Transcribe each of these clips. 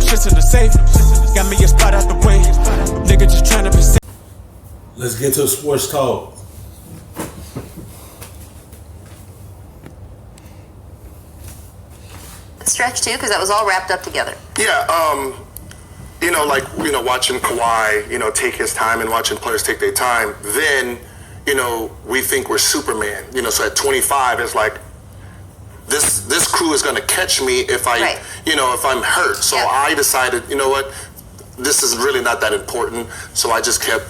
shit's in the safe. Got me a spot out the way. Nigga just tryna be safe. Let's get to sports talk. Stretch too, because that was all wrapped up together. Yeah, watching Kawhi, take his time and watching players take their time, then, we think we're Superman. So at 25, it's like, this crew is going to catch me if if I'm hurt. So I decided, you know what, this is really not that important. So I just kept,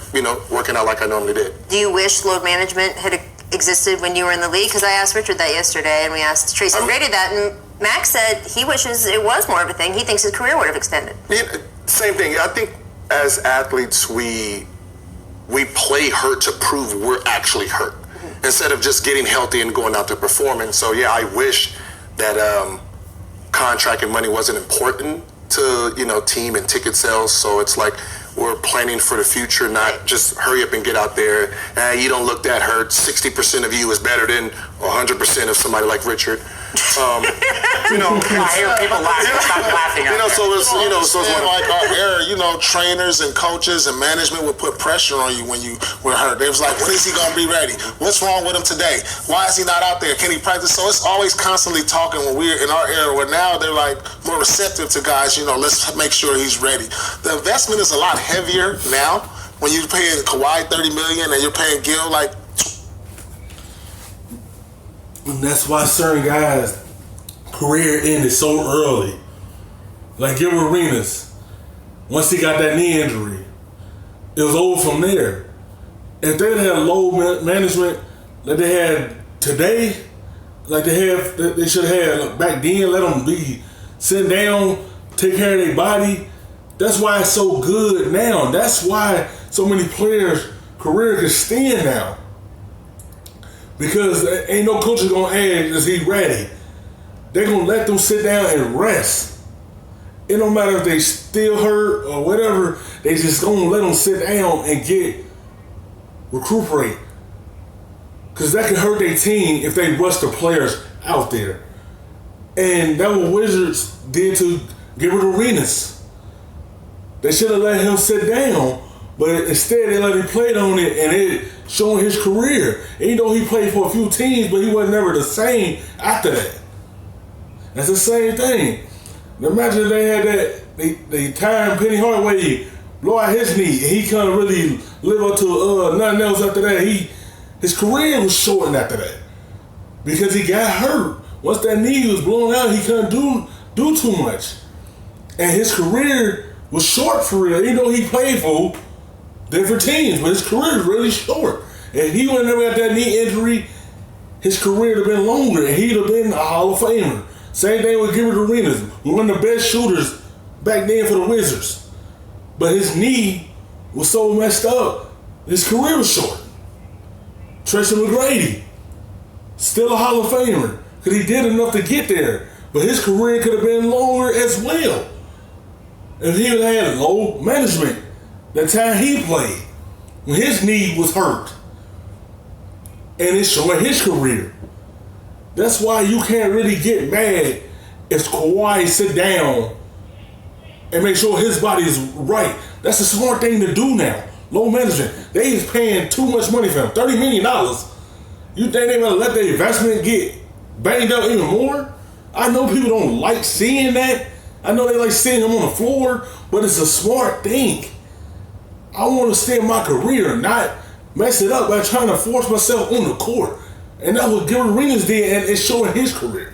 working out like I normally did. Do you wish load management had existed when you were in the league? Because I asked Richard that yesterday, and we asked Tracy Brady that, and Max said he wishes it was more of a thing. He thinks his career would have extended. Same thing. I think as athletes, we play hurt to prove we're actually hurt instead of just getting healthy and going out to perform. And so, I wish that contract and money wasn't important to, team and ticket sales. So it's like we're planning for the future, not just hurry up and get out there. You don't look that hurt. 60% of you is better than 100% of somebody like Richard. I hear people laughing. Stop laughing. So it's like our era, trainers and coaches and management would put pressure on you when you were hurt. They was like, when is he going to be ready? What's wrong with him today? Why is he not out there? Can he practice? So it's always constantly talking when we're in our era, where now they're like more receptive to guys, let's make sure he's ready. The investment is a lot heavier now when you're paying Kawhi $30 million and you're paying Gil like. And that's why certain guys' career ended so early. Like Gilbert Arenas, once he got that knee injury, it was over from there. If they had load management that they had today, like they should have had back then, let them be sitting down, take care of their body. That's why it's so good now. That's why so many players' career can stand now. Because ain't no coach is gonna ask, is he ready? They're gonna let them sit down and rest. It don't matter if they still hurt or whatever, they just gonna let them sit down and recuperate. Because that can hurt their team if they rush the players out there. And that what Wizards did to Gilbert Arenas. They should have let him sit down, but instead they let him play on it, and it showing his career. And he played for a few teams, but he wasn't never the same after that. That's the same thing. Imagine they had that, they time Penny Hardaway blow out his knee, and he couldn't really live up to nothing else after that. His career was shortened after that because he got hurt. Once that knee was blown out, he couldn't do too much. And his career was short for real. Even though he played for different teams, but his career is really short. If he would have never got that knee injury, his career would have been longer, and he'd have been a Hall of Famer. Same thing with Gilbert Arenas, one of the best shooters back then for the Wizards. But his knee was so messed up, his career was short. Tracy McGrady, still a Hall of Famer, because he did enough to get there, but his career could have been longer as well. If he would have had load management the time he played, when his knee was hurt, and it's showing his career. That's why you can't really get mad if Kawhi sit down and make sure his body is right. That's a smart thing to do now. Low management. They is paying too much money for him, $30 million. You think they're gonna let the investment get banged up even more? I know people don't like seeing that. I know they like seeing him on the floor, but it's a smart thing. I want to stay in my career, not mess it up by trying to force myself on the court. And that's what Gilbert Arenas did, and it's showing his career.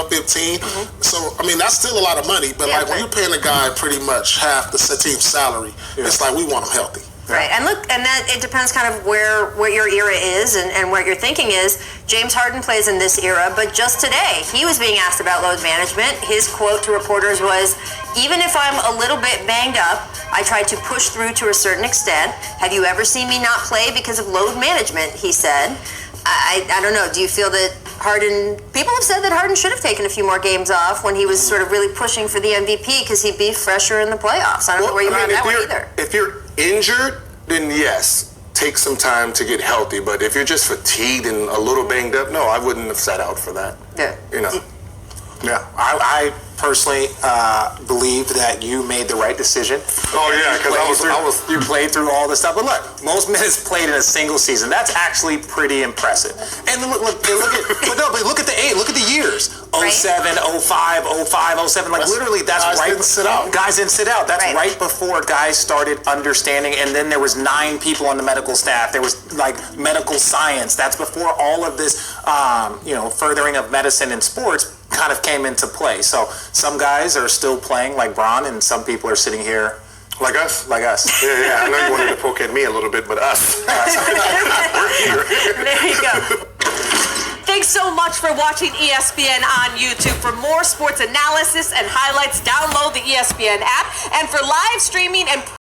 15. So, that's still a lot of money, but when you're paying a guy pretty much half the team's salary, it's like we want him healthy. Right, and that it depends kind of what your era is and what your thinking is. James Harden plays in this era, but just today, he was being asked about load management. His quote to reporters was, "Even if I'm a little bit banged up, I try to push through to a certain extent. Have you ever seen me not play because of load management?" he said. I don't know, do you feel that people have said that Harden should have taken a few more games off when he was sort of really pushing for the MVP because he'd be fresher in the playoffs. I don't know where you are on that one either. If you're injured, then yes, take some time to get healthy. But if you're just fatigued and a little banged up, no, I wouldn't have sat out for that. Yeah. You know. Yeah, I personally believe that you made the right decision. Oh yeah, because you played through all this stuff. But look, most minutes played in a single season. That's actually pretty impressive. And look at the age, look at the years. 07, 05, 05, 07. Like literally, that's guys right. Didn't sit out. Guys didn't sit out. That's Right. right before guys started understanding. And then there was 9 people on the medical staff. There was like medical science. That's before all of this, furthering of medicine and sports kind of came into play. So some guys are still playing like Bron, and some people are sitting here like us. like us. Yeah. I know you wanted to poke at me a little bit, but us. We're here. There you go. Thanks so much for watching ESPN on YouTube. For more sports analysis and highlights, download the ESPN app. And for live streaming and